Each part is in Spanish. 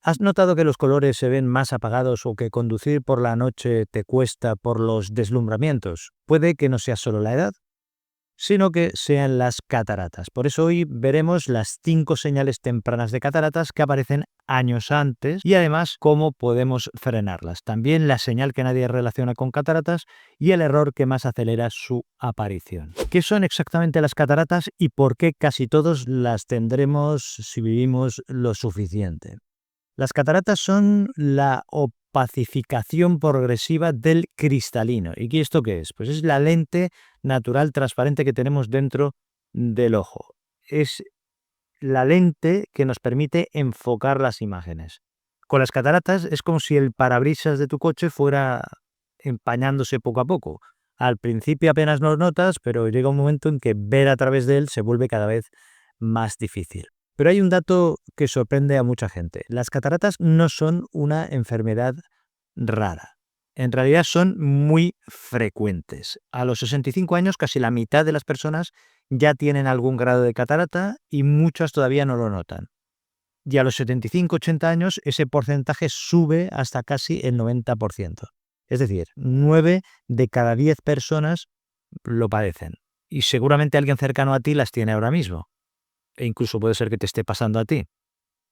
¿Has notado que los colores se ven más apagados o que conducir por la noche te cuesta por los deslumbramientos? Puede que no sea solo la edad, sino que sean las cataratas. Por eso hoy veremos las 5 señales tempranas de cataratas que aparecen años antes y además cómo podemos frenarlas. También la señal que nadie relaciona con cataratas y el error que más acelera su aparición. ¿Qué son exactamente las cataratas y por qué casi todos las tendremos si vivimos lo suficiente? Las cataratas son la opacificación progresiva del cristalino. ¿Y esto qué es? Pues es la lente natural transparente que tenemos dentro del ojo. Es la lente que nos permite enfocar las imágenes. Con las cataratas es como si el parabrisas de tu coche fuera empañándose poco a poco. Al principio apenas lo notas, pero llega un momento en que ver a través de él se vuelve cada vez más difícil. Pero hay un dato que sorprende a mucha gente. Las cataratas no son una enfermedad rara. En realidad son muy frecuentes. A los 65 años casi la mitad de las personas ya tienen algún grado de catarata y muchas todavía no lo notan. Y a los 75-80 años ese porcentaje sube hasta casi el 90%. Es decir, 9 de cada 10 personas lo padecen. Y seguramente alguien cercano a ti las tiene ahora mismo. E incluso puede ser que te esté pasando a ti.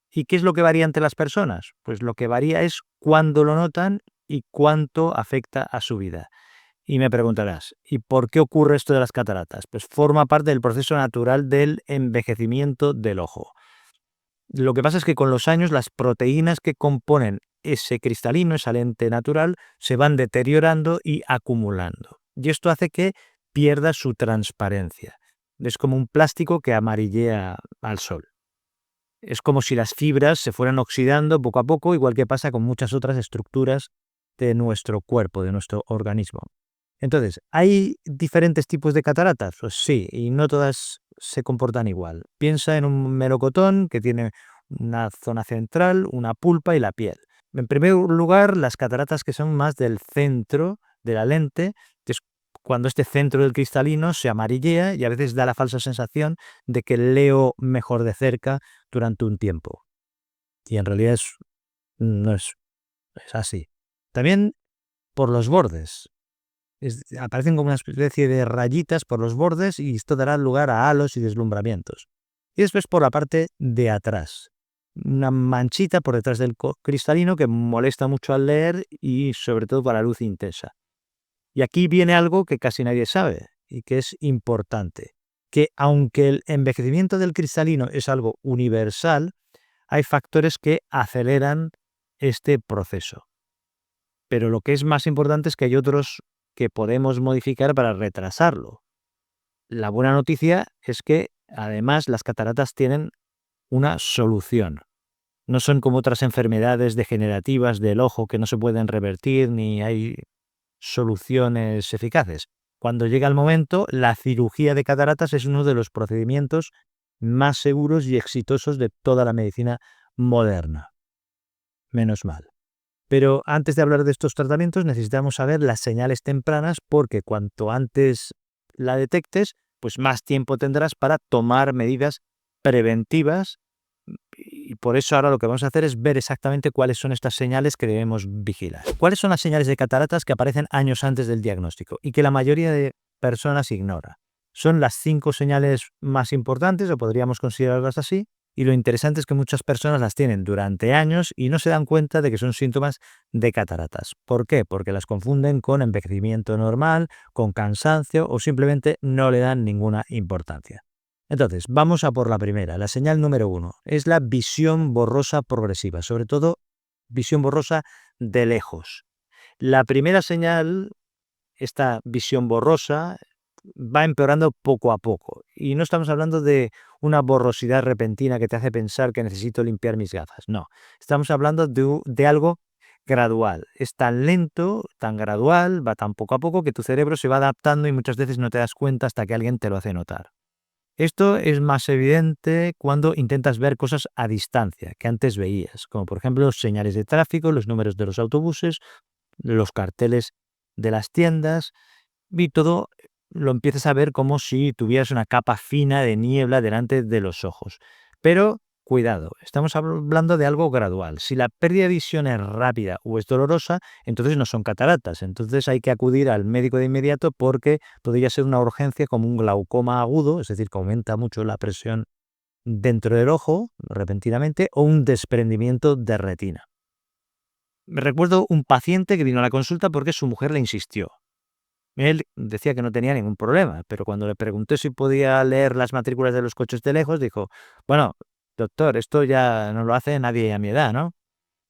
¿Y qué es lo que varía entre las personas? Pues lo que varía es cuándo lo notan y cuánto afecta a su vida. Y me preguntarás, ¿y por qué ocurre esto de las cataratas? Pues forma parte del proceso natural del envejecimiento del ojo. Lo que pasa es que con los años las proteínas que componen ese cristalino, esa lente natural, se van deteriorando y acumulando. Y esto hace que pierda su transparencia. Es como un plástico que amarillea al sol. Es como si las fibras se fueran oxidando poco a poco, igual que pasa con muchas otras estructuras de nuestro cuerpo, de nuestro organismo. Entonces, ¿hay diferentes tipos de cataratas? Pues sí, y no todas se comportan igual. Piensa en un melocotón que tiene una zona central, una pulpa y la piel. En primer lugar, las cataratas que son más del centro de la lente, que es cuando este centro del cristalino se amarillea y a veces da la falsa sensación de que leo mejor de cerca durante un tiempo. Y en realidad no es así. También por los bordes. Aparecen como una especie de rayitas por los bordes y esto dará lugar a halos y deslumbramientos. Y después por la parte de atrás. Una manchita por detrás del cristalino que molesta mucho al leer y sobre todo para la luz intensa. Y aquí viene algo que casi nadie sabe y que es importante. Que aunque el envejecimiento del cristalino es algo universal, hay factores que aceleran este proceso. Pero lo que es más importante es que hay otros que podemos modificar para retrasarlo. La buena noticia es que además las cataratas tienen una solución. No son como otras enfermedades degenerativas del ojo que no se pueden revertir ni hay soluciones eficaces. Cuando llega el momento, la cirugía de cataratas es uno de los procedimientos más seguros y exitosos de toda la medicina moderna. Menos mal. Pero antes de hablar de estos tratamientos necesitamos saber las señales tempranas porque cuanto antes la detectes, pues más tiempo tendrás para tomar medidas preventivas y por eso ahora lo que vamos a hacer es ver exactamente cuáles son estas señales que debemos vigilar. ¿Cuáles son las señales de cataratas que aparecen años antes del diagnóstico y que la mayoría de personas ignora? Son las 5 señales más importantes, o podríamos considerarlas así, y lo interesante es que muchas personas las tienen durante años y no se dan cuenta de que son síntomas de cataratas. ¿Por qué? Porque las confunden con envejecimiento normal, con cansancio o simplemente no le dan ninguna importancia. Entonces, vamos a por la primera. La señal número 1 es la visión borrosa progresiva, sobre todo visión borrosa de lejos. La primera señal, esta visión borrosa, va empeorando poco a poco. Y no estamos hablando de una borrosidad repentina que te hace pensar que necesito limpiar mis gafas. No, estamos hablando de algo gradual. Es tan lento, tan gradual, va tan poco a poco que tu cerebro se va adaptando y muchas veces no te das cuenta hasta que alguien te lo hace notar. Esto es más evidente cuando intentas ver cosas a distancia que antes veías, como por ejemplo los señales de tráfico, los números de los autobuses, los carteles de las tiendas y todo lo empiezas a ver como si tuvieras una capa fina de niebla delante de los ojos. Pero cuidado, estamos hablando de algo gradual. Si la pérdida de visión es rápida o es dolorosa, entonces no son cataratas. Entonces hay que acudir al médico de inmediato porque podría ser una urgencia como un glaucoma agudo, es decir, que aumenta mucho la presión dentro del ojo repentinamente, o un desprendimiento de retina. Me recuerdo un paciente que vino a la consulta porque su mujer le insistió. Él decía que no tenía ningún problema, pero cuando le pregunté si podía leer las matrículas de los coches de lejos, dijo, bueno, doctor, esto ya no lo hace nadie a mi edad, ¿no?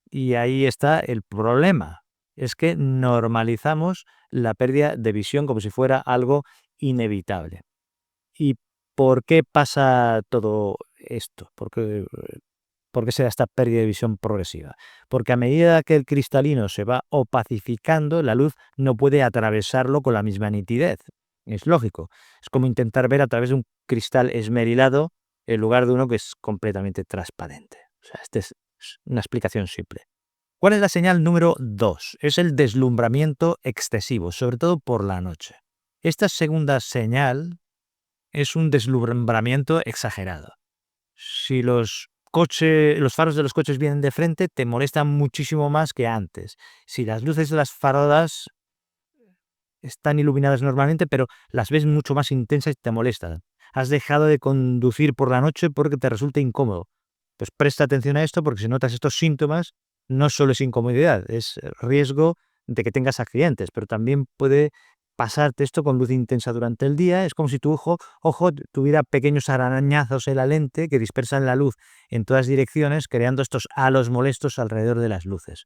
Y ahí está el problema. Es que normalizamos la pérdida de visión como si fuera algo inevitable. ¿Y por qué pasa todo esto? ¿Por qué se da esta pérdida de visión progresiva? Porque a medida que el cristalino se va opacificando, la luz no puede atravesarlo con la misma nitidez. Es lógico. Es como intentar ver a través de un cristal esmerilado en lugar de uno que es completamente transparente. O sea, esta es una explicación simple. ¿Cuál es la señal número 2? Es el deslumbramiento excesivo, sobre todo por la noche. Esta segunda señal es un deslumbramiento exagerado. Si los faros de los coches vienen de frente, te molestan muchísimo más que antes. Si las luces de las farolas están iluminadas normalmente, pero las ves mucho más intensas y te molestan. Has dejado de conducir por la noche porque te resulta incómodo. Pues presta atención a esto porque si notas estos síntomas, no solo es incomodidad, es riesgo de que tengas accidentes, pero también puede pasarte esto con luz intensa durante el día. Es como si tu ojo tuviera pequeños arañazos en la lente que dispersan la luz en todas direcciones, creando estos halos molestos alrededor de las luces.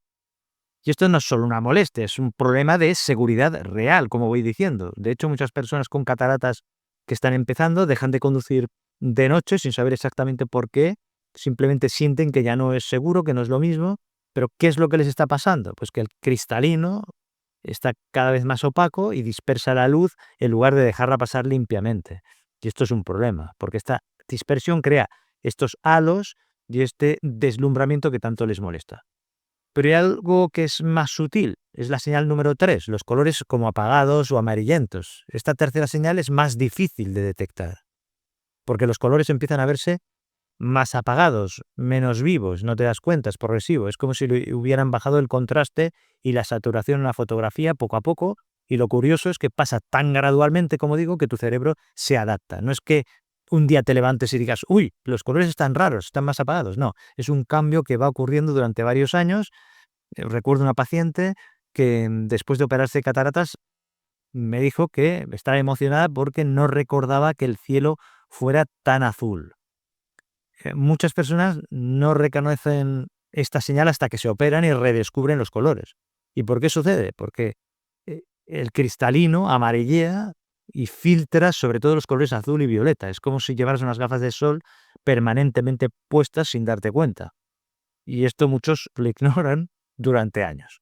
Y esto no es solo una molestia, es un problema de seguridad real, como voy diciendo. De hecho, muchas personas con cataratas que están empezando dejan de conducir de noche sin saber exactamente por qué. Simplemente sienten que ya no es seguro, que no es lo mismo. Pero ¿qué es lo que les está pasando? Pues que el cristalino está cada vez más opaco y dispersa la luz en lugar de dejarla pasar limpiamente. Y esto es un problema, porque esta dispersión crea estos halos y este deslumbramiento que tanto les molesta. Pero hay algo que es más sutil, es la señal número 3, los colores como apagados o amarillentos. Esta tercera señal es más difícil de detectar, porque los colores empiezan a verse más apagados, menos vivos, no te das cuenta, es progresivo. Es como si hubieran bajado el contraste y la saturación en la fotografía poco a poco, y lo curioso es que pasa tan gradualmente, como digo, que tu cerebro se adapta. No es que un día te levantes y digas, uy, los colores están raros, están más apagados. No, es un cambio que va ocurriendo durante varios años. Recuerdo una paciente que después de operarse de cataratas me dijo que estaba emocionada porque no recordaba que el cielo fuera tan azul. Muchas personas no reconocen esta señal hasta que se operan y redescubren los colores. ¿Y por qué sucede? Porque el cristalino amarillea y filtra sobre todo los colores azul y violeta. Es como si llevaras unas gafas de sol permanentemente puestas sin darte cuenta. Y esto muchos lo ignoran durante años.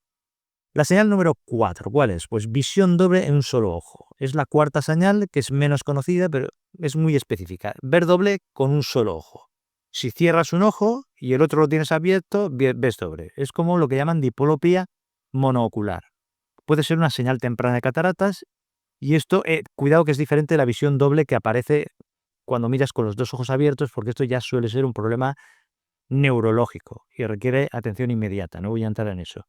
La señal número 4, ¿cuál es? Pues visión doble en un solo ojo. Es la cuarta señal, que es menos conocida, pero es muy específica. Ver doble con un solo ojo. Si cierras un ojo y el otro lo tienes abierto, ves doble. Es como lo que llaman diplopía monoocular. Puede ser una señal temprana de cataratas y esto, cuidado que es diferente de la visión doble que aparece cuando miras con los dos ojos abiertos, porque esto ya suele ser un problema neurológico y requiere atención inmediata. No voy a entrar en eso.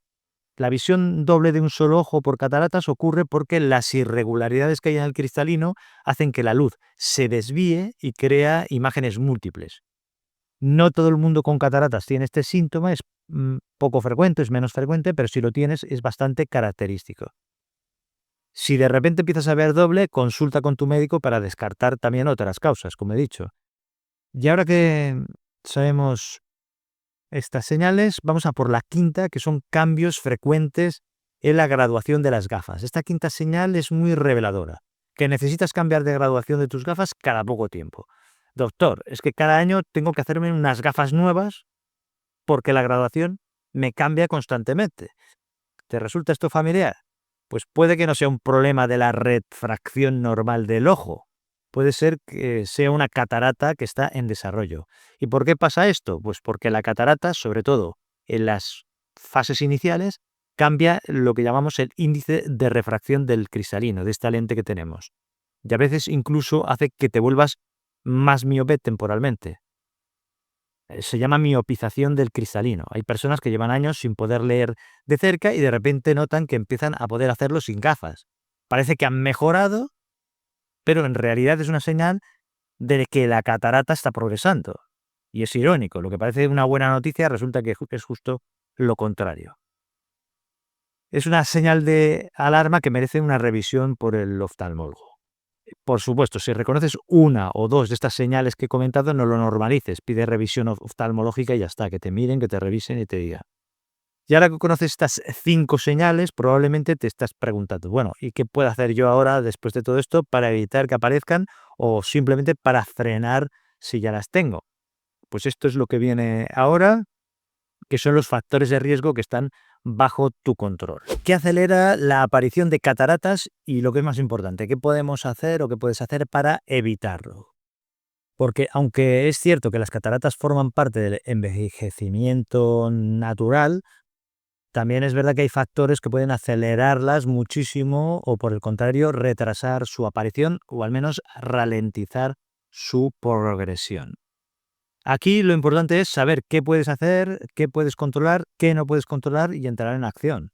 La visión doble de un solo ojo por cataratas ocurre porque las irregularidades que hay en el cristalino hacen que la luz se desvíe y crea imágenes múltiples. No todo el mundo con cataratas tiene este síntoma, es poco frecuente, es menos frecuente, pero si lo tienes es bastante característico. Si de repente empiezas a ver doble, consulta con tu médico para descartar también otras causas, como he dicho. Y ahora que sabemos estas señales, vamos a por la quinta, que son cambios frecuentes en la graduación de las gafas. Esta quinta señal es muy reveladora, que necesitas cambiar de graduación de tus gafas cada poco tiempo. Doctor, es que cada año tengo que hacerme unas gafas nuevas porque la graduación me cambia constantemente. ¿Te resulta esto familiar? Pues puede que no sea un problema de la refracción normal del ojo. Puede ser que sea una catarata que está en desarrollo. ¿Y por qué pasa esto? Pues porque la catarata, sobre todo en las fases iniciales, cambia lo que llamamos el índice de refracción del cristalino, de esta lente que tenemos. Y a veces incluso hace que te vuelvas más miope temporalmente. Se llama miopización del cristalino. Hay personas que llevan años sin poder leer de cerca y de repente notan que empiezan a poder hacerlo sin gafas. Parece que han mejorado, pero en realidad es una señal de que la catarata está progresando. Y es irónico, lo que parece una buena noticia resulta que es justo lo contrario. Es una señal de alarma que merece una revisión por el oftalmólogo. Por supuesto, si reconoces una o dos de estas señales que he comentado, no lo normalices. Pide revisión oftalmológica y ya está, que te miren, que te revisen y te digan. Y ahora que conoces estas 5 señales, probablemente te estás preguntando, bueno, ¿y qué puedo hacer yo ahora después de todo esto para evitar que aparezcan o simplemente para frenar si ya las tengo? Pues esto es lo que viene ahora, que son los factores de riesgo que están bajo tu control. ¿Qué acelera la aparición de cataratas? Y lo que es más importante, ¿qué podemos hacer o qué puedes hacer para evitarlo? Porque aunque es cierto que las cataratas forman parte del envejecimiento natural, también es verdad que hay factores que pueden acelerarlas muchísimo o, por el contrario, retrasar su aparición o al menos ralentizar su progresión. Aquí lo importante es saber qué puedes hacer, qué puedes controlar, qué no puedes controlar y entrar en acción.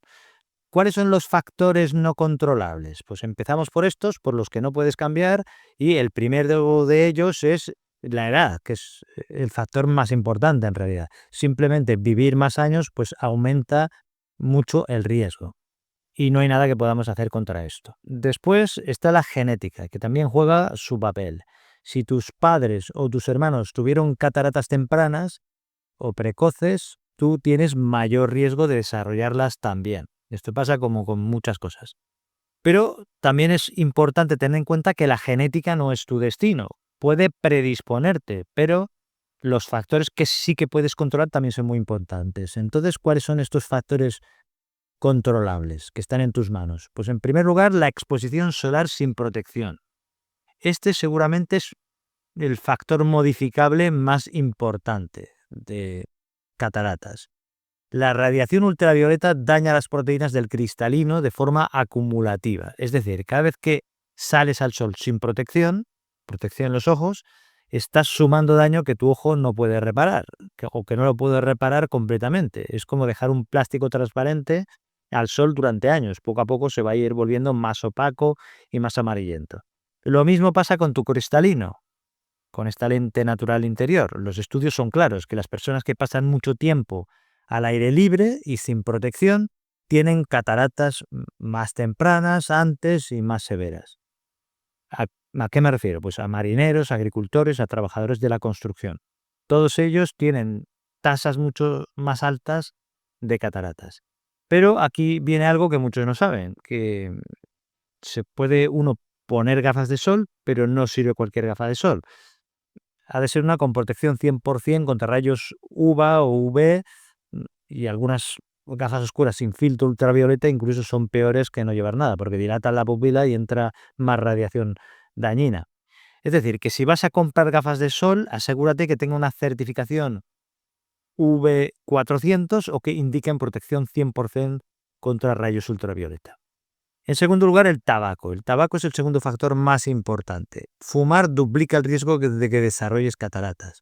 ¿Cuáles son los factores no controlables? Pues empezamos por estos, por los que no puedes cambiar, y el primero de ellos es la edad, que es el factor más importante en realidad. Simplemente vivir más años pues aumenta mucho el riesgo y no hay nada que podamos hacer contra esto. Después está la genética, que también juega su papel. Si tus padres o tus hermanos tuvieron cataratas tempranas o precoces, tú tienes mayor riesgo de desarrollarlas también. Esto pasa como con muchas cosas. Pero también es importante tener en cuenta que la genética no es tu destino. Puede predisponerte, pero los factores que sí que puedes controlar también son muy importantes. Entonces, ¿cuáles son estos factores controlables que están en tus manos? Pues en primer lugar, la exposición solar sin protección. Este seguramente es el factor modificable más importante de cataratas. La radiación ultravioleta daña las proteínas del cristalino de forma acumulativa. Es decir, cada vez que sales al sol sin protección en los ojos, estás sumando daño que tu ojo no puede reparar, o que no lo puede reparar completamente. Es como dejar un plástico transparente al sol durante años. Poco a poco se va a ir volviendo más opaco y más amarillento. Lo mismo pasa con tu cristalino, con esta lente natural interior. Los estudios son claros, que las personas que pasan mucho tiempo al aire libre y sin protección tienen cataratas más tempranas, antes y más severas. ¿A qué me refiero? Pues a marineros, agricultores, a trabajadores de la construcción. Todos ellos tienen tasas mucho más altas de cataratas. Pero aquí viene algo que muchos no saben, que se puede uno poner gafas de sol, pero no sirve cualquier gafa de sol. Ha de ser una con protección 100% contra rayos UVA o UV, y algunas gafas oscuras sin filtro ultravioleta incluso son peores que no llevar nada, porque dilatan la pupila y entra más radiación dañina. Es decir, que si vas a comprar gafas de sol, asegúrate que tenga una certificación UV400 o que indiquen protección 100% contra rayos ultravioleta. En segundo lugar, el tabaco. El tabaco es el segundo factor más importante. Fumar duplica el riesgo de que desarrolles cataratas.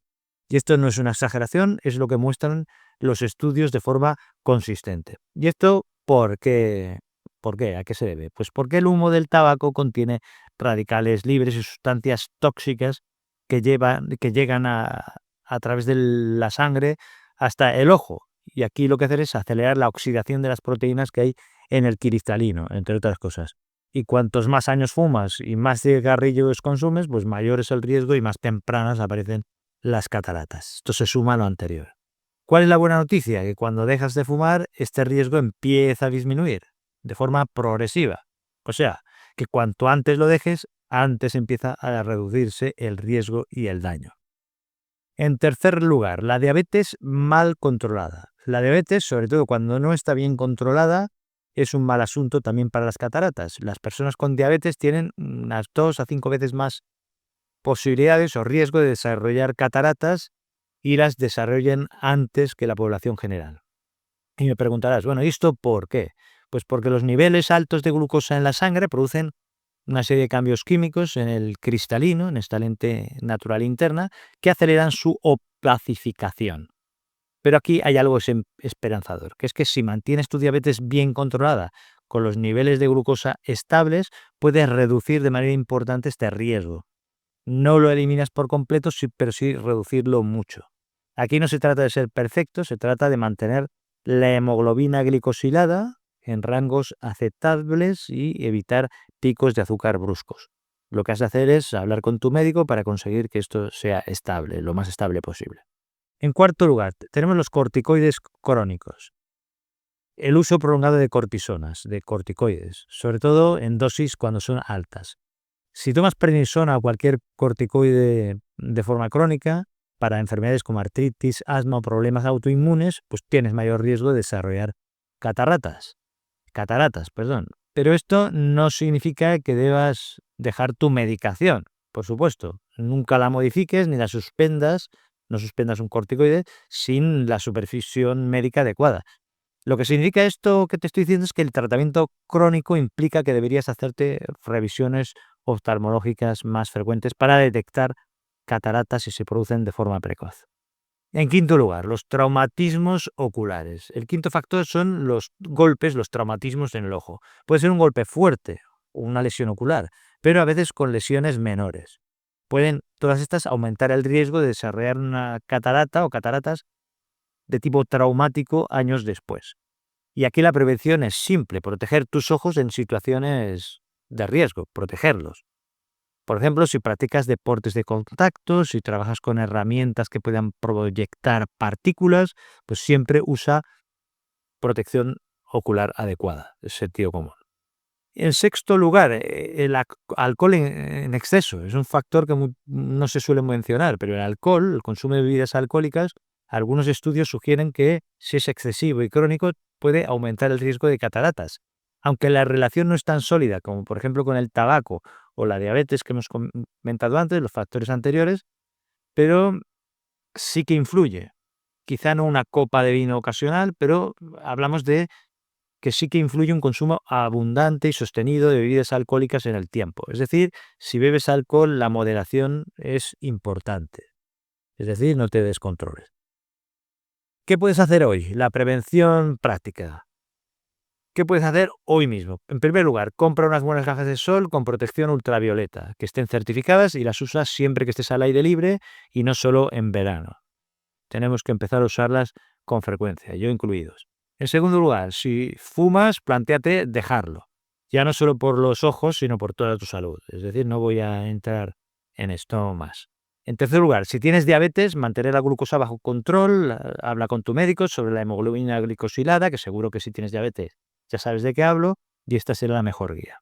Y esto no es una exageración, es lo que muestran los estudios de forma consistente. ¿Y esto por qué? ¿Por qué? ¿A qué se debe? Pues porque el humo del tabaco contiene radicales libres y sustancias tóxicas que llegan a través de la sangre hasta el ojo. Y aquí lo que hacer es acelerar la oxidación de las proteínas que hay en el cristalino, entre otras cosas. Y cuantos más años fumas y más cigarrillos consumes, pues mayor es el riesgo y más tempranas aparecen las cataratas. Esto se suma a lo anterior. ¿Cuál es la buena noticia? Que cuando dejas de fumar, este riesgo empieza a disminuir de forma progresiva. O sea, que cuanto antes lo dejes, antes empieza a reducirse el riesgo y el daño. En tercer lugar, la diabetes mal controlada. La diabetes, sobre todo cuando no está bien controlada, es un mal asunto también para las cataratas. Las personas con diabetes tienen unas 2 a 5 veces más posibilidades o riesgo de desarrollar cataratas y las desarrollen antes que la población general. Y me preguntarás, bueno, ¿y esto por qué? Pues porque los niveles altos de glucosa en la sangre producen una serie de cambios químicos en el cristalino, en esta lente natural interna, que aceleran su despacificación. Pero aquí hay algo esperanzador, que es que si mantienes tu diabetes bien controlada, con los niveles de glucosa estables, puedes reducir de manera importante este riesgo. No lo eliminas por completo, pero sí reducirlo mucho. Aquí no se trata de ser perfecto, se trata de mantener la hemoglobina glicosilada en rangos aceptables y evitar picos de azúcar bruscos. Lo que has de hacer es hablar con tu médico para conseguir que esto sea estable, lo más estable posible. En cuarto lugar, tenemos los corticoides crónicos. El uso prolongado de cortisonas, de corticoides, sobre todo en dosis cuando son altas. Si tomas prednisona o cualquier corticoide de forma crónica, para enfermedades como artritis, asma o problemas autoinmunes, pues tienes mayor riesgo de desarrollar cataratas. Pero esto no significa que debas dejar tu medicación, por supuesto. Nunca la modifiques ni la suspendas, no suspendas un corticoide sin la supervisión médica adecuada. Lo que significa esto que te estoy diciendo es que el tratamiento crónico implica que deberías hacerte revisiones oftalmológicas más frecuentes para detectar cataratas si se producen de forma precoz. En quinto lugar, los traumatismos oculares. El quinto factor son los golpes, los traumatismos en el ojo. Puede ser un golpe fuerte o una lesión ocular, pero a veces con lesiones menores. Pueden todas estas aumentar el riesgo de desarrollar una catarata o cataratas de tipo traumático años después. Y aquí la prevención es simple, proteger tus ojos en situaciones de riesgo, protegerlos. Por ejemplo, si practicas deportes de contacto, si trabajas con herramientas que puedan proyectar partículas, pues siempre usa protección ocular adecuada, es sentido común. En sexto lugar, el alcohol en exceso. Es un factor que no se suele mencionar, pero el alcohol, el consumo de bebidas alcohólicas, algunos estudios sugieren que si es excesivo y crónico puede aumentar el riesgo de cataratas. Aunque la relación no es tan sólida como por ejemplo con el tabaco o la diabetes que hemos comentado antes, los factores anteriores, pero sí que influye. Quizá no una copa de vino ocasional, pero hablamos de que sí que influye un consumo abundante y sostenido de bebidas alcohólicas en el tiempo. Es decir, si bebes alcohol, la moderación es importante. Es decir, no te descontroles. ¿Qué puedes hacer hoy? La prevención práctica. ¿Qué puedes hacer hoy mismo? En primer lugar, compra unas buenas gafas de sol con protección ultravioleta, que estén certificadas y las usas siempre que estés al aire libre y no solo en verano. Tenemos que empezar a usarlas con frecuencia, yo incluidos. En segundo lugar, si fumas, plantéate dejarlo. Ya no solo por los ojos, sino por toda tu salud. Es decir, no voy a entrar en esto más. En tercer lugar, si tienes diabetes, mantener la glucosa bajo control, habla con tu médico sobre la hemoglobina glicosilada, que seguro que si tienes diabetes ya sabes de qué hablo, y esta será la mejor guía.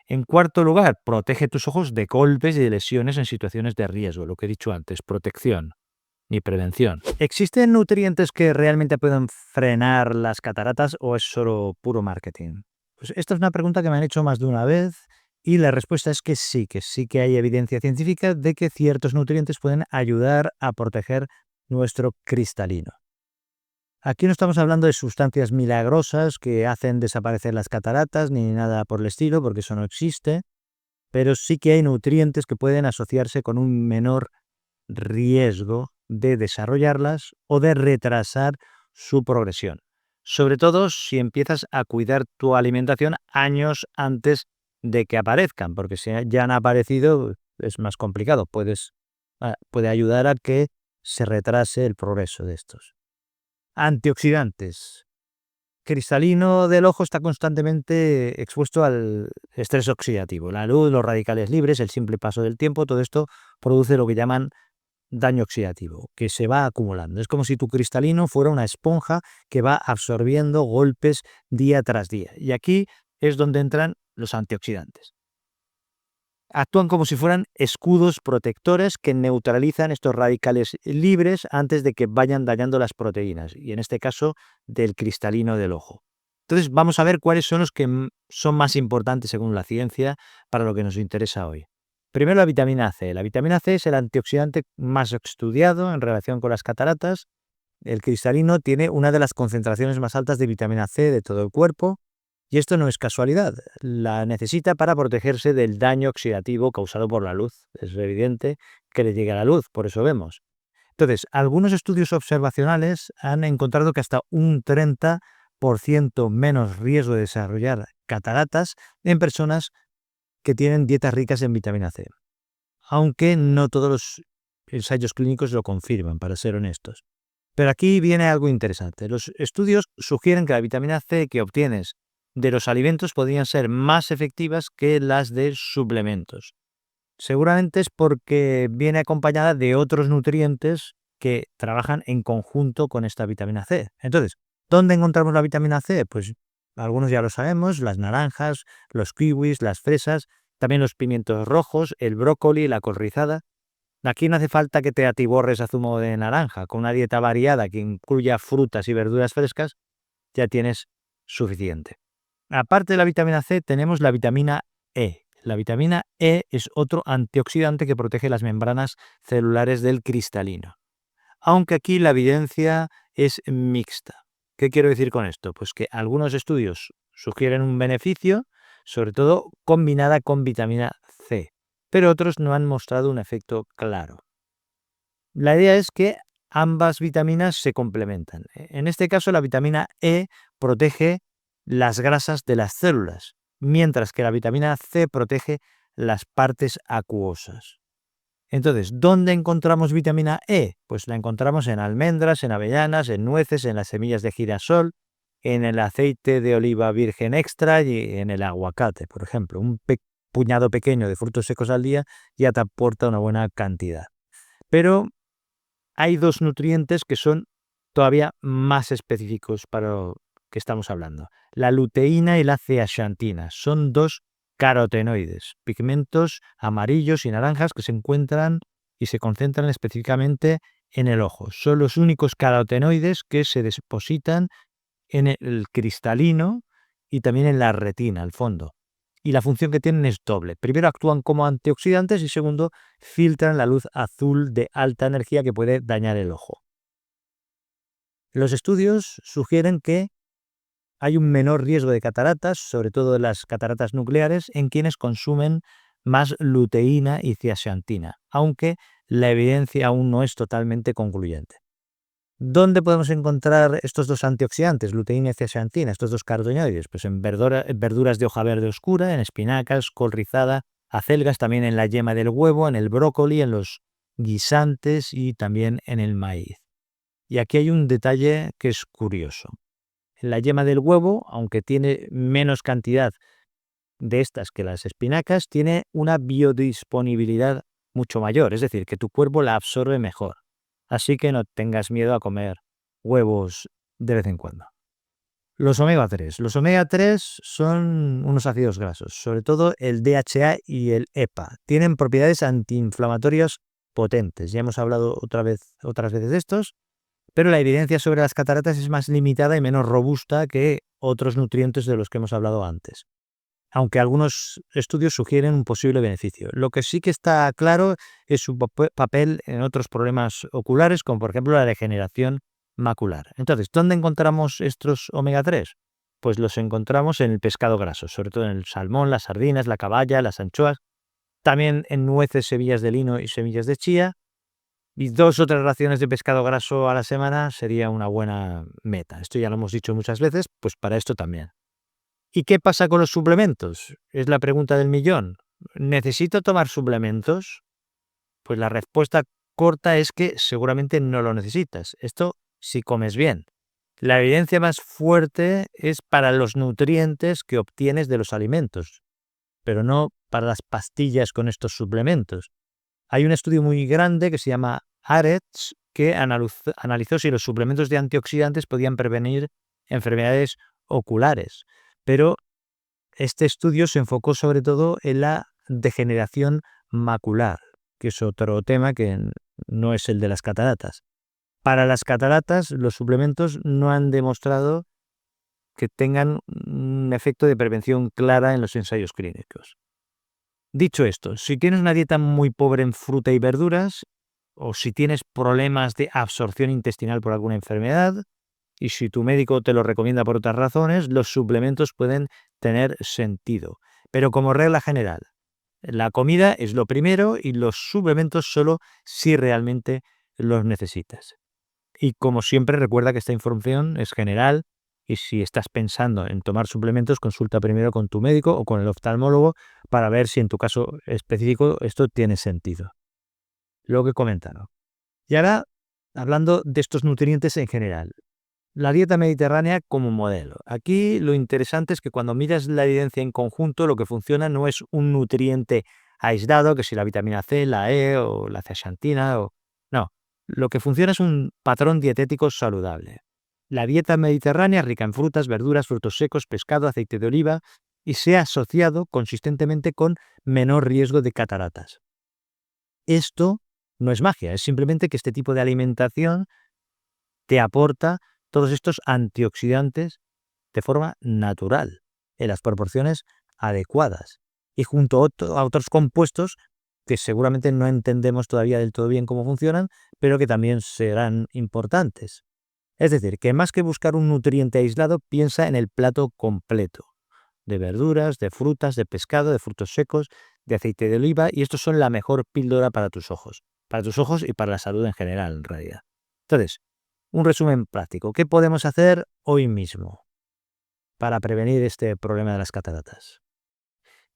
En cuarto lugar, protege tus ojos de golpes y de lesiones en situaciones de riesgo, lo que he dicho antes, protección ni prevención. ¿Existen nutrientes que realmente pueden frenar las cataratas o es solo puro marketing? Pues esta es una pregunta que me han hecho más de una vez y la respuesta es que sí que hay evidencia científica de que ciertos nutrientes pueden ayudar a proteger nuestro cristalino. Aquí no estamos hablando de sustancias milagrosas que hacen desaparecer las cataratas ni nada por el estilo, porque eso no existe, pero sí que hay nutrientes que pueden asociarse con un menor riesgo de desarrollarlas o de retrasar su progresión. Sobre todo si empiezas a cuidar tu alimentación años antes de que aparezcan, porque si ya han aparecido es más complicado. Puede ayudar a que se retrase el progreso de estos. Antioxidantes. Cristalino del ojo está constantemente expuesto al estrés oxidativo. La luz, los radicales libres, el simple paso del tiempo, todo esto produce lo que llaman daño oxidativo, que se va acumulando. Es como si tu cristalino fuera una esponja que va absorbiendo golpes día tras día. Y aquí es donde entran los antioxidantes. Actúan como si fueran escudos protectores que neutralizan estos radicales libres antes de que vayan dañando las proteínas, y en este caso del cristalino del ojo. Entonces vamos a ver cuáles son los que son más importantes según la ciencia para lo que nos interesa hoy. Primero, la vitamina C. La vitamina C es el antioxidante más estudiado en relación con las cataratas. El cristalino tiene una de las concentraciones más altas de vitamina C de todo el cuerpo. Y esto no es casualidad, la necesita para protegerse del daño oxidativo causado por la luz. Es evidente que le llega la luz, por eso vemos. Entonces, algunos estudios observacionales han encontrado que hasta un 30% menos riesgo de desarrollar cataratas en personas que tienen dietas ricas en vitamina C, aunque no todos los ensayos clínicos lo confirman, para ser honestos. Pero aquí viene algo interesante. Los estudios sugieren que la vitamina C que obtienes de los alimentos podrían ser más efectivas que las de suplementos. Seguramente es porque viene acompañada de otros nutrientes que trabajan en conjunto con esta vitamina C. Entonces, ¿dónde encontramos la vitamina C? Pues algunos ya lo sabemos, las naranjas, los kiwis, las fresas, también los pimientos rojos, el brócoli, la col rizada. Aquí no hace falta que te atiborres a zumo de naranja. Con una dieta variada que incluya frutas y verduras frescas, ya tienes suficiente. Aparte de la vitamina C, tenemos la vitamina E. La vitamina E es otro antioxidante que protege las membranas celulares del cristalino. Aunque aquí la evidencia es mixta. ¿Qué quiero decir con esto? Pues que algunos estudios sugieren un beneficio, sobre todo combinada con vitamina C, pero otros no han mostrado un efecto claro. La idea es que ambas vitaminas se complementan. En este caso, la vitamina E protege las grasas de las células, mientras que la vitamina C protege las partes acuosas. Entonces, ¿dónde encontramos vitamina E? Pues la encontramos en almendras, en avellanas, en nueces, en las semillas de girasol, en el aceite de oliva virgen extra y en el aguacate, por ejemplo. Un puñado pequeño de frutos secos al día ya te aporta una buena cantidad. Pero hay dos nutrientes que son todavía más específicos para lo que estamos hablando. La luteína y la zeaxantina son dos carotenoides, pigmentos amarillos y naranjas que se encuentran y se concentran específicamente en el ojo. Son los únicos carotenoides que se depositan en el cristalino y también en la retina, al fondo. Y la función que tienen es doble. Primero, actúan como antioxidantes y segundo, filtran la luz azul de alta energía que puede dañar el ojo. Los estudios sugieren que hay un menor riesgo de cataratas, sobre todo de las cataratas nucleares, en quienes consumen más luteína y zeaxantina, aunque la evidencia aún no es totalmente concluyente. ¿Dónde podemos encontrar estos dos antioxidantes, luteína y zeaxantina, estos dos carotenoides? Pues en verduras de hoja verde oscura, en espinacas, col rizada, acelgas, también en la yema del huevo, en el brócoli, en los guisantes y también en el maíz. Y aquí hay un detalle que es curioso. En la yema del huevo, aunque tiene menos cantidad de estas que las espinacas, tiene una biodisponibilidad mucho mayor, es decir, que tu cuerpo la absorbe mejor. Así que no tengas miedo a comer huevos de vez en cuando. Los omega 3. Los omega 3 son unos ácidos grasos, sobre todo el DHA y el EPA. Tienen propiedades antiinflamatorias potentes. Ya hemos hablado otras veces de estos, pero la evidencia sobre las cataratas es más limitada y menos robusta que otros nutrientes de los que hemos hablado antes, aunque algunos estudios sugieren un posible beneficio. Lo que sí que está claro es su papel en otros problemas oculares, como por ejemplo la degeneración macular. Entonces, ¿dónde encontramos estos omega 3? Pues los encontramos en el pescado graso, sobre todo en el salmón, las sardinas, la caballa, las anchoas, también en nueces, semillas de lino y semillas de chía, y 2 o 3 raciones de pescado graso a la semana sería una buena meta. Esto ya lo hemos dicho muchas veces, pues para esto también. ¿Y qué pasa con los suplementos? Es la pregunta del millón. ¿Necesito tomar suplementos? Pues la respuesta corta es que seguramente no lo necesitas. Esto si comes bien. La evidencia más fuerte es para los nutrientes que obtienes de los alimentos, pero no para las pastillas con estos suplementos. Hay un estudio muy grande que se llama AREDS que analizó si los suplementos de antioxidantes podían prevenir enfermedades oculares. Pero este estudio se enfocó sobre todo en la degeneración macular, que es otro tema que no es el de las cataratas. Para las cataratas, los suplementos no han demostrado que tengan un efecto de prevención clara en los ensayos clínicos. Dicho esto, si tienes una dieta muy pobre en fruta y verduras, o si tienes problemas de absorción intestinal por alguna enfermedad, y si tu médico te lo recomienda por otras razones, los suplementos pueden tener sentido. Pero como regla general, la comida es lo primero y los suplementos solo si realmente los necesitas. Y como siempre, recuerda que esta información es general y si estás pensando en tomar suplementos, consulta primero con tu médico o con el oftalmólogo para ver si en tu caso específico esto tiene sentido. Lo que he comentado. Y ahora, hablando de estos nutrientes en general. La dieta mediterránea como modelo. Aquí lo interesante es que cuando miras la evidencia en conjunto, lo que funciona no es un nutriente aislado, que si la vitamina C, la E o la zeaxantina o... No, lo que funciona es un patrón dietético saludable. La dieta mediterránea rica en frutas, verduras, frutos secos, pescado, aceite de oliva y se ha asociado consistentemente con menor riesgo de cataratas. Esto no es magia, es simplemente que este tipo de alimentación te aporta todos estos antioxidantes de forma natural, en las proporciones adecuadas y junto a otros compuestos que seguramente no entendemos todavía del todo bien cómo funcionan, pero que también serán importantes. Es decir, que más que buscar un nutriente aislado, piensa en el plato completo, de verduras, de frutas, de pescado, de frutos secos, de aceite de oliva, y estos son la mejor píldora para tus ojos y para la salud en general, en realidad. Entonces, un resumen práctico. ¿Qué podemos hacer hoy mismo para prevenir este problema de las cataratas?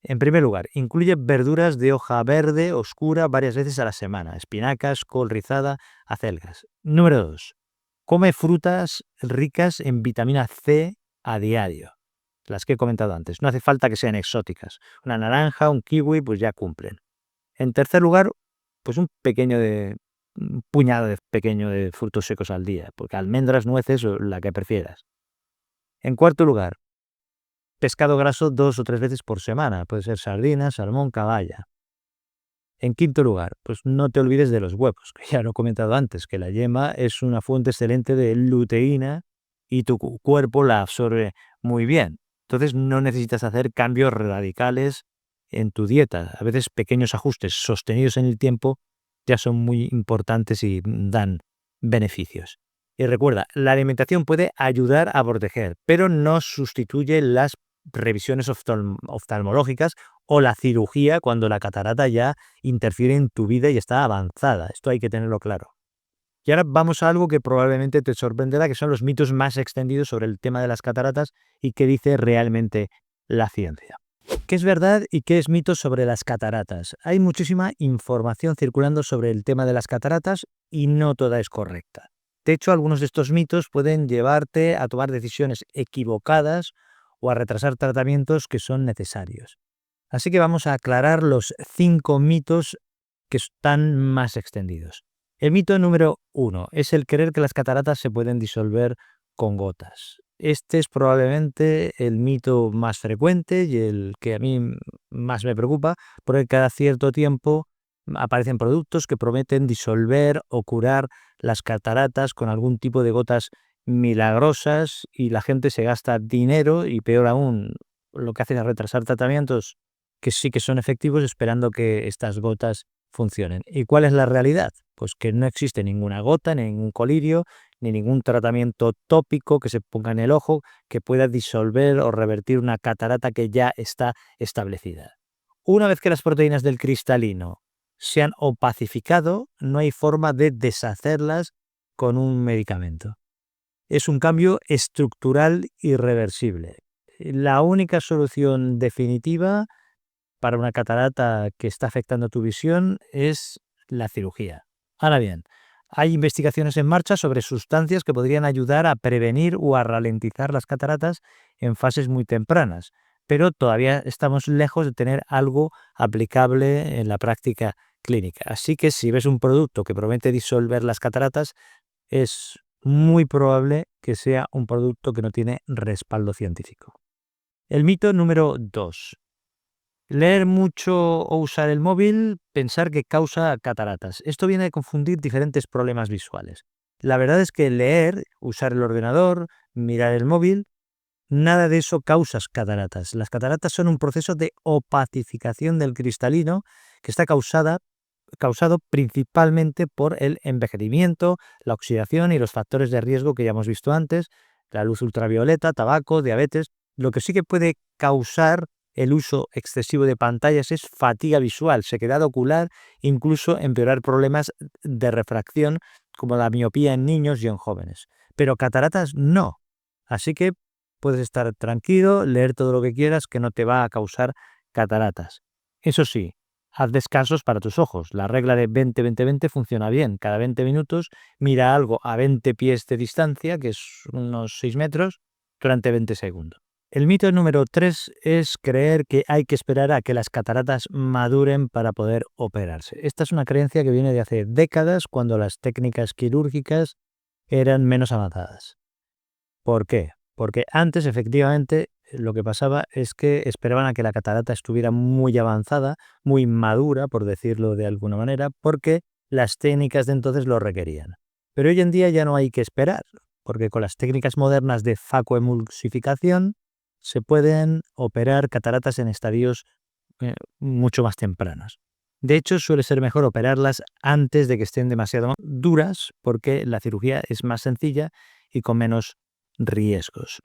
En primer lugar, incluye verduras de hoja verde oscura varias veces a la semana, espinacas, col rizada, acelgas. Número 2. Come frutas ricas en vitamina C a diario, las que he comentado antes. No hace falta que sean exóticas. Una naranja, un kiwi, pues ya cumplen. En tercer lugar, pues un puñado pequeño de frutos secos al día, porque almendras, nueces o la que prefieras. En cuarto lugar, pescado graso 2 o 3 veces por semana, puede ser sardina, salmón, caballa. En quinto lugar, pues no te olvides de los huevos, que ya lo he comentado antes, que la yema es una fuente excelente de luteína y tu cuerpo la absorbe muy bien. Entonces no necesitas hacer cambios radicales en tu dieta. A veces pequeños ajustes sostenidos en el tiempo ya son muy importantes y dan beneficios. Y recuerda, la alimentación puede ayudar a proteger, pero no sustituye las revisiones oftalmológicas o la cirugía cuando la catarata ya interfiere en tu vida y está avanzada. Esto hay que tenerlo claro. Y ahora vamos a algo que probablemente te sorprenderá, que son los mitos más extendidos sobre el tema de las cataratas y qué dice realmente la ciencia. ¿Qué es verdad y qué es mito sobre las cataratas? Hay muchísima información circulando sobre el tema de las cataratas y no toda es correcta. De hecho, algunos de estos mitos pueden llevarte a tomar decisiones equivocadas o a retrasar tratamientos que son necesarios. Así que vamos a aclarar los 5 mitos que están más extendidos. El mito número 1 es el creer que las cataratas se pueden disolver con gotas. Este es probablemente el mito más frecuente y el que a mí más me preocupa, porque cada cierto tiempo aparecen productos que prometen disolver o curar las cataratas con algún tipo de gotas milagrosas y la gente se gasta dinero y peor aún, lo que hacen es retrasar tratamientos que sí que son efectivos esperando que estas gotas funcionen. ¿Y cuál es la realidad? Pues que no existe ninguna gota, ni ningún colirio, ni ningún tratamiento tópico que se ponga en el ojo que pueda disolver o revertir una catarata que ya está establecida. Una vez que las proteínas del cristalino se han opacificado, no hay forma de deshacerlas con un medicamento. Es un cambio estructural irreversible. La única solución definitiva para una catarata que está afectando tu visión es la cirugía. Ahora bien, hay investigaciones en marcha sobre sustancias que podrían ayudar a prevenir o a ralentizar las cataratas en fases muy tempranas, pero todavía estamos lejos de tener algo aplicable en la práctica clínica. Así que si ves un producto que promete disolver las cataratas, es muy probable que sea un producto que no tiene respaldo científico. El mito número 2. Leer mucho o usar el móvil, pensar que causa cataratas. Esto viene a confundir diferentes problemas visuales. La verdad es que leer, usar el ordenador, mirar el móvil, nada de eso causa cataratas. Las cataratas son un proceso de opacificación del cristalino que está causado principalmente por el envejecimiento, la oxidación y los factores de riesgo que ya hemos visto antes, la luz ultravioleta, tabaco, diabetes. Lo que sí que puede causar el uso excesivo de pantallas es fatiga visual, sequedad ocular, incluso empeorar problemas de refracción como la miopía en niños y en jóvenes. Pero cataratas no. Así que puedes estar tranquilo, leer todo lo que quieras, que no te va a causar cataratas. Eso sí, haz descansos para tus ojos. La regla de 20-20-20 funciona bien. Cada 20 minutos mira algo a 20 pies de distancia, que es unos 6 metros, durante 20 segundos. El mito número 3 es creer que hay que esperar a que las cataratas maduren para poder operarse. Esta es una creencia que viene de hace décadas, cuando las técnicas quirúrgicas eran menos avanzadas. ¿Por qué? Porque antes, efectivamente, lo que pasaba es que esperaban a que la catarata estuviera muy avanzada, muy madura, por decirlo de alguna manera, porque las técnicas de entonces lo requerían. Pero hoy en día ya no hay que esperar, porque con las técnicas modernas de facoemulsificación se pueden operar cataratas en estadios mucho más tempranos. De hecho, suele ser mejor operarlas antes de que estén demasiado duras, porque la cirugía es más sencilla y con menos riesgos.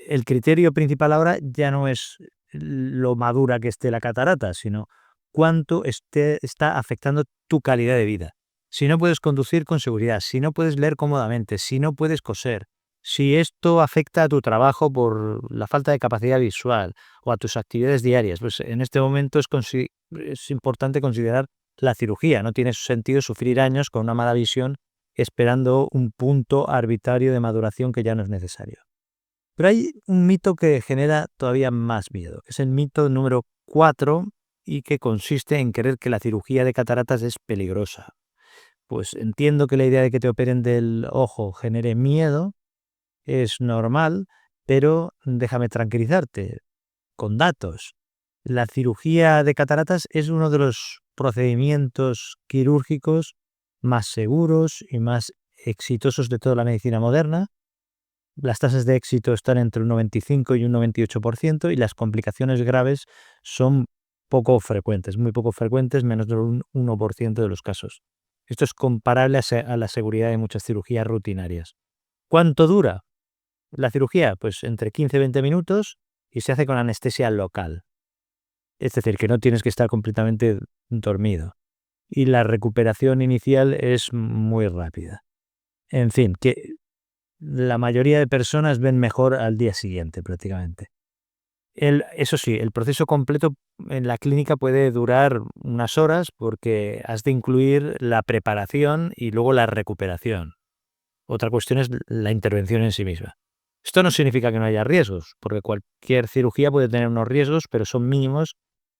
El criterio principal ahora ya no es lo madura que esté la catarata, sino cuánto está afectando tu calidad de vida. Si no puedes conducir con seguridad, si no puedes leer cómodamente, si no puedes coser, si esto afecta a tu trabajo por la falta de capacidad visual o a tus actividades diarias, pues en este momento es importante considerar la cirugía. No tiene sentido sufrir años con una mala visión esperando un punto arbitrario de maduración que ya no es necesario. Pero hay un mito que genera todavía más miedo, que es el mito número 4 y que consiste en creer que la cirugía de cataratas es peligrosa. Pues entiendo que la idea de que te operen del ojo genere miedo, es normal, pero déjame tranquilizarte con datos. La cirugía de cataratas es uno de los procedimientos quirúrgicos más seguros y más exitosos de toda la medicina moderna. Las tasas de éxito están entre un 95 y un 98% y las complicaciones graves son poco frecuentes, muy poco frecuentes, menos del 1% de los casos. Esto es comparable a la seguridad de muchas cirugías rutinarias. ¿Cuánto dura la cirugía? Pues entre 15 y 20 minutos y se hace con anestesia local. Es decir, que no tienes que estar completamente dormido. Y la recuperación inicial es muy rápida. En fin, que la mayoría de personas ven mejor al día siguiente prácticamente. Eso sí, el proceso completo en la clínica puede durar unas horas porque has de incluir la preparación y luego la recuperación. Otra cuestión es la intervención en sí misma. Esto no significa que no haya riesgos, porque cualquier cirugía puede tener unos riesgos, pero son mínimos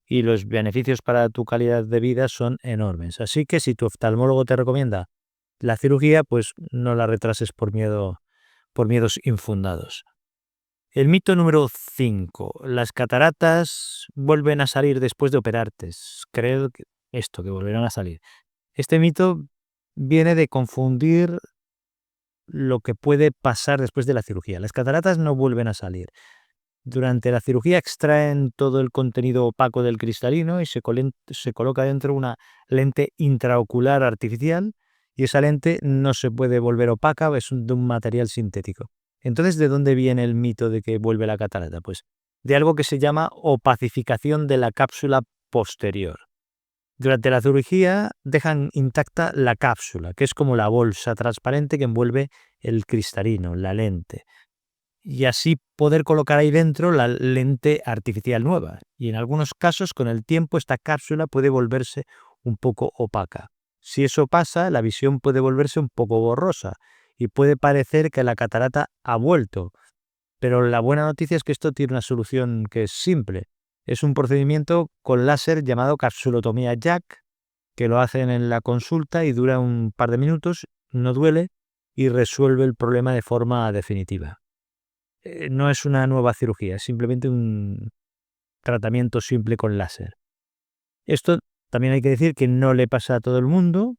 y los beneficios para tu calidad de vida son enormes. Así que si tu oftalmólogo te recomienda la cirugía, pues no la retrases por miedos infundados. El mito número 5. Las cataratas vuelven a salir después de operarte. Creo que que volverán a salir. Este mito viene de confundir lo que puede pasar después de la cirugía. Las cataratas no vuelven a salir. Durante la cirugía extraen todo el contenido opaco del cristalino y se coloca dentro una lente intraocular artificial, y esa lente no se puede volver opaca, es de un material sintético. Entonces, ¿de dónde viene el mito de que vuelve la catarata? Pues de algo que se llama opacificación de la cápsula posterior. Durante la cirugía dejan intacta la cápsula, que es como la bolsa transparente que envuelve el cristalino, la lente, y así poder colocar ahí dentro la lente artificial nueva. Y en algunos casos, con el tiempo, esta cápsula puede volverse un poco opaca. Si eso pasa, la visión puede volverse un poco borrosa y puede parecer que la catarata ha vuelto. Pero la buena noticia es que esto tiene una solución que es simple. Es un procedimiento con láser llamado capsulotomía Jack, que lo hacen en la consulta y dura un par de minutos, no duele y resuelve el problema de forma definitiva. No es una nueva cirugía, es simplemente un tratamiento simple con láser. Esto también hay que decir que no le pasa a todo el mundo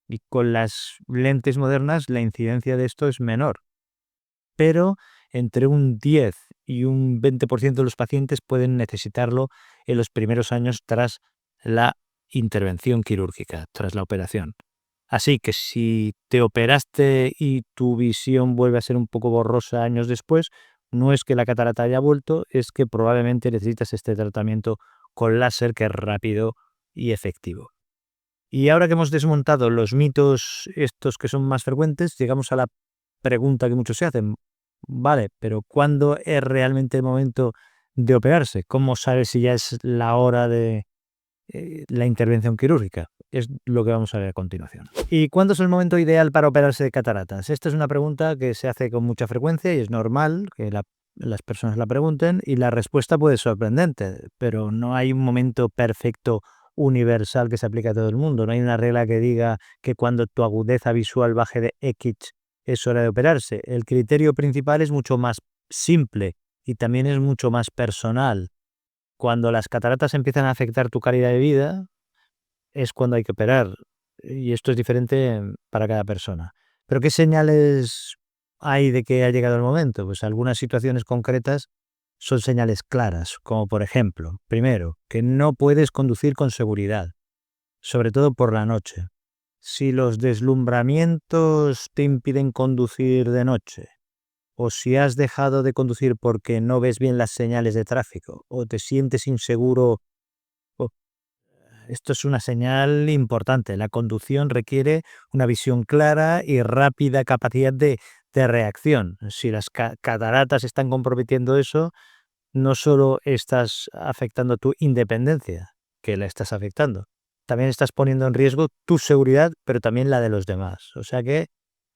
y con las lentes modernas la incidencia de esto es menor. Pero entre un 10 y un 20% de los pacientes pueden necesitarlo en los primeros años tras la intervención quirúrgica, tras la operación. Así que si te operaste y tu visión vuelve a ser un poco borrosa años después, No es que la catarata haya vuelto, es que probablemente necesitas este tratamiento con láser que es rápido y efectivo. Y ahora que hemos desmontado los mitos estos que son más frecuentes, llegamos a la pregunta que muchos se hacen. Vale, pero ¿cuándo es realmente el momento de operarse? ¿Cómo sabes si ya es la hora de la intervención quirúrgica? Es lo que vamos a ver a continuación. ¿Y cuándo es el momento ideal para operarse de cataratas? Esta es una pregunta que se hace con mucha frecuencia y es normal que las personas la pregunten, y la respuesta puede ser sorprendente, pero no hay un momento perfecto universal que se aplique a todo el mundo. No hay una regla que diga que cuando tu agudeza visual baje de X es hora de operarse. El criterio principal es mucho más simple y también es mucho más personal. Cuando las cataratas empiezan a afectar tu calidad de vida, es cuando hay que operar. Y esto es diferente para cada persona. ¿Pero qué señales hay de que ha llegado el momento? Pues algunas situaciones concretas son señales claras, como por ejemplo, primero, que no puedes conducir con seguridad, sobre todo por la noche. Si los deslumbramientos te impiden conducir de noche, o si has dejado de conducir porque no ves bien las señales de tráfico, o te sientes inseguro, o- esto es una señal importante. La conducción requiere una visión clara y rápida capacidad de reacción. Si las cataratas están comprometiendo eso, no solo estás afectando tu independencia, que la estás afectando, también estás poniendo en riesgo tu seguridad, pero también la de los demás. O sea que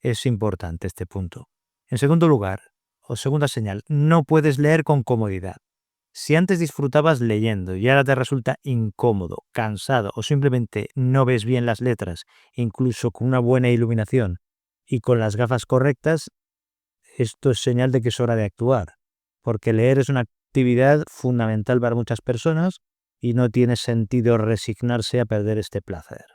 es importante este punto. En segundo lugar, o segunda señal, no puedes leer con comodidad. Si antes disfrutabas leyendo y ahora te resulta incómodo, cansado o simplemente no ves bien las letras, incluso con una buena iluminación y con las gafas correctas, esto es señal de que es hora de actuar, porque leer es una actividad fundamental para muchas personas y no tiene sentido resignarse a perder este placer.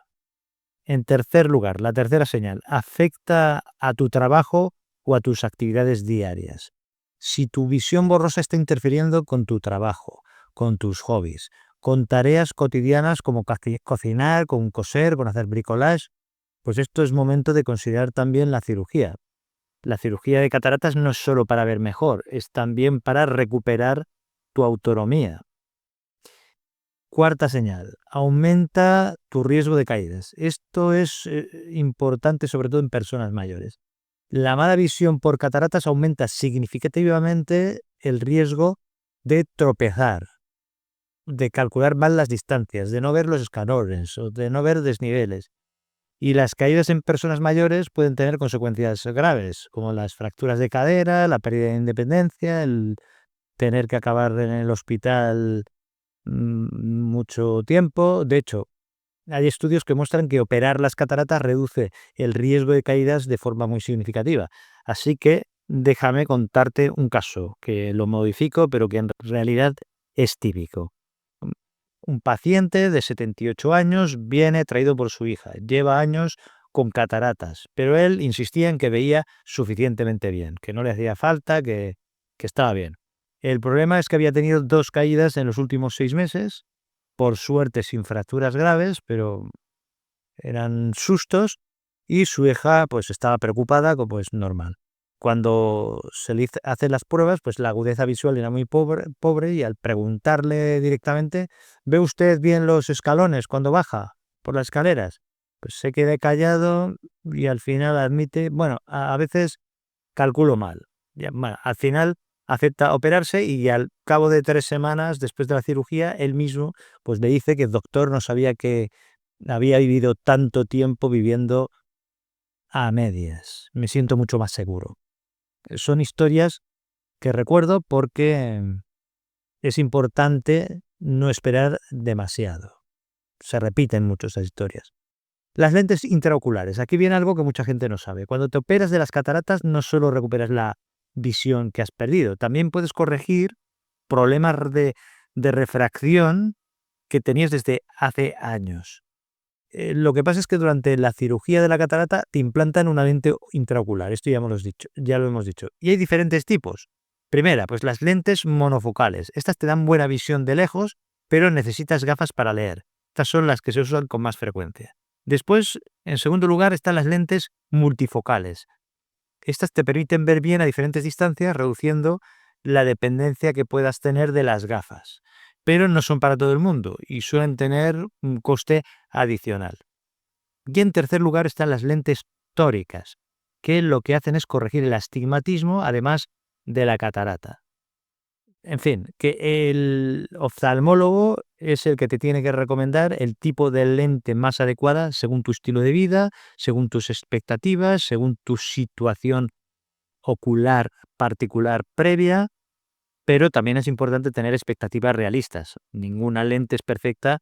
En tercer lugar, la tercera señal, afecta a tu trabajo o a tus actividades diarias. Si tu visión borrosa está interfiriendo con tu trabajo, con tus hobbies, con tareas cotidianas como cocinar, con coser, con hacer bricolage, pues esto es momento de considerar también la cirugía. La cirugía de cataratas no es solo para ver mejor, es también para recuperar tu autonomía. Cuarta señal, aumenta tu riesgo de caídas. Esto es importante sobre todo en personas mayores. La mala visión por cataratas aumenta significativamente el riesgo de tropezar, de calcular mal las distancias, de no ver los escalones o de no ver desniveles. Y las caídas en personas mayores pueden tener consecuencias graves, como las fracturas de cadera, la pérdida de independencia, el tener que acabar en el hospital mucho tiempo. De hecho, hay estudios que muestran que operar las cataratas reduce el riesgo de caídas de forma muy significativa. Así que déjame contarte un caso que lo modifico, pero que en realidad es típico. Un paciente de 78 años viene traído por su hija. Lleva años con cataratas, pero él insistía en que veía suficientemente bien, que no le hacía falta, que estaba bien. El problema es que había tenido 2 caídas en los últimos 6 meses, por suerte sin fracturas graves, pero eran sustos, y su hija pues estaba preocupada, como es normal. Cuando se le hacen las pruebas, pues la agudeza visual era muy pobre, y al preguntarle directamente, ¿ve usted bien los escalones cuando baja por las escaleras? Pues se queda callado y al final admite, bueno, a veces calculo mal. Ya, bueno, al final acepta operarse y al cabo de 3 semanas después de la cirugía, él mismo pues le dice que el doctor no sabía que había vivido tanto tiempo viviendo a medias. Me siento mucho más seguro. Son historias que recuerdo porque es importante no esperar demasiado. Se repiten mucho esas historias. Las lentes intraoculares. Aquí viene algo que mucha gente no sabe. Cuando te operas de las cataratas, no solo recuperas la visión que has perdido, también puedes corregir problemas de refracción que tenías desde hace años. Lo que pasa es que durante la cirugía de la catarata te implantan una lente intraocular. Esto ya lo hemos dicho. Y hay diferentes tipos. Primera, pues las lentes monofocales. Estas te dan buena visión de lejos, pero necesitas gafas para leer. Estas son las que se usan con más frecuencia. Después, en segundo lugar, están las lentes multifocales. Estas te permiten ver bien a diferentes distancias, reduciendo la dependencia que puedas tener de las gafas, pero no son para todo el mundo y suelen tener un coste adicional. Y en tercer lugar están las lentes tóricas, que lo que hacen es corregir el astigmatismo además de la catarata. En fin, que el oftalmólogo es el que te tiene que recomendar el tipo de lente más adecuada según tu estilo de vida, según tus expectativas, según tu situación ocular particular previa, pero también es importante tener expectativas realistas. Ninguna lente es perfecta,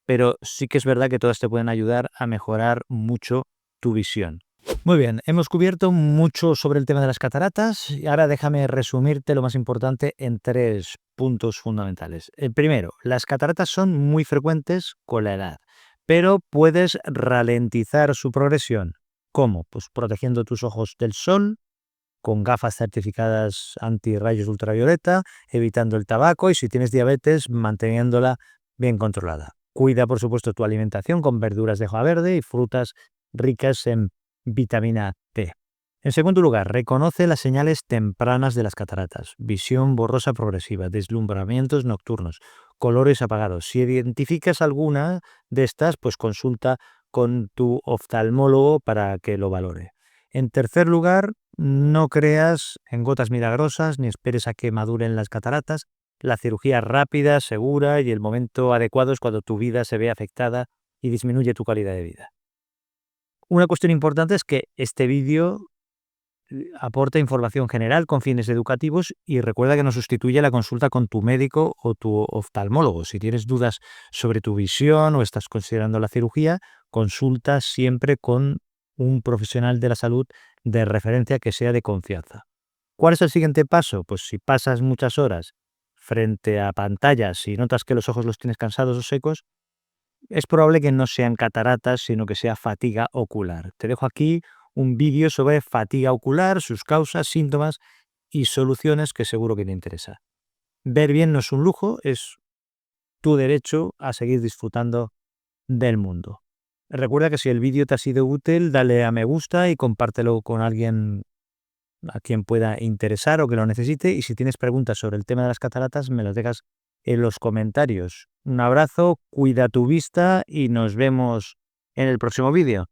pero sí que es verdad que todas te pueden ayudar a mejorar mucho tu visión. Muy bien, hemos cubierto mucho sobre el tema de las cataratas y ahora déjame resumirte lo más importante en 3 puntos fundamentales. El primero, las cataratas son muy frecuentes con la edad, pero puedes ralentizar su progresión. ¿Cómo? Pues protegiendo tus ojos del sol, con gafas certificadas antirrayos ultravioleta, evitando el tabaco y si tienes diabetes, manteniéndola bien controlada. Cuida, por supuesto, tu alimentación con verduras de hoja verde y frutas ricas en vitamina D. En segundo lugar, reconoce las señales tempranas de las cataratas, visión borrosa progresiva, deslumbramientos nocturnos, colores apagados. Si identificas alguna de estas, pues consulta con tu oftalmólogo para que lo valore. En tercer lugar, no creas en gotas milagrosas ni esperes a que maduren las cataratas. La cirugía rápida, segura y el momento adecuado es cuando tu vida se ve afectada y disminuye tu calidad de vida. Una cuestión importante es que este vídeo aporta información general con fines educativos y recuerda que no sustituye la consulta con tu médico o tu oftalmólogo. Si tienes dudas sobre tu visión o estás considerando la cirugía, consulta siempre con un profesional de la salud de referencia que sea de confianza. ¿Cuál es el siguiente paso? Pues si pasas muchas horas frente a pantallas y notas que los ojos los tienes cansados o secos, es probable que no sean cataratas, sino que sea fatiga ocular. Te dejo aquí un vídeo sobre fatiga ocular, sus causas, síntomas y soluciones que seguro que te interesa. Ver bien no es un lujo, es tu derecho a seguir disfrutando del mundo. Recuerda que si el vídeo te ha sido útil, dale a me gusta y compártelo con alguien a quien pueda interesar o que lo necesite. Y si tienes preguntas sobre el tema de las cataratas, me las dejas en los comentarios. Un abrazo, cuida tu vista y nos vemos en el próximo vídeo.